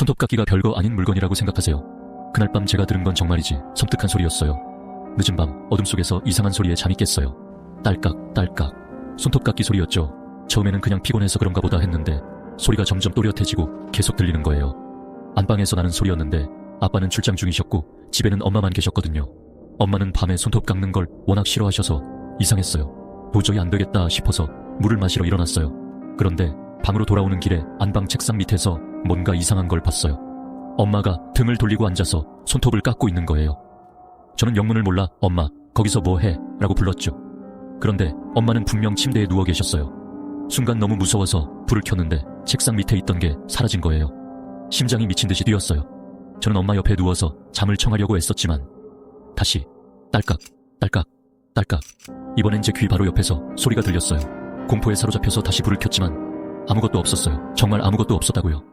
손톱깎이가 별거 아닌 물건이라고 생각하세요. 그날 밤 제가 들은 건 정말이지 섬뜩한 소리였어요. 늦은 밤 어둠 속에서 이상한 소리에 잠이 깼어요. 딸깍 딸깍 손톱깎이 소리였죠. 처음에는 그냥 피곤해서 그런가 보다 했는데 소리가 점점 또렷해지고 계속 들리는 거예요. 안방에서 나는 소리였는데 아빠는 출장 중이셨고 집에는 엄마만 계셨거든요. 엄마는 밤에 손톱 깎는 걸 워낙 싫어하셔서 이상했어요. 도저히 안 되겠다 싶어서 물을 마시러 일어났어요. 그런데 방으로 돌아오는 길에 안방 책상 밑에서 뭔가 이상한 걸 봤어요. 엄마가 등을 돌리고 앉아서 손톱을 깎고 있는 거예요. 저는 영문을 몰라 엄마 거기서 뭐 해? 라고 불렀죠. 그런데 엄마는 분명 침대에 누워 계셨어요. 순간 너무 무서워서 불을 켰는데 책상 밑에 있던 게 사라진 거예요. 심장이 미친 듯이 뛰었어요. 저는 엄마 옆에 누워서 잠을 청하려고 애썼지만 다시 딸깍 딸깍 딸깍. 이번엔 제 귀 바로 옆에서 소리가 들렸어요. 공포에 사로잡혀서 다시 불을 켰지만 아무것도 없었어요. 정말 아무것도 없었다고요.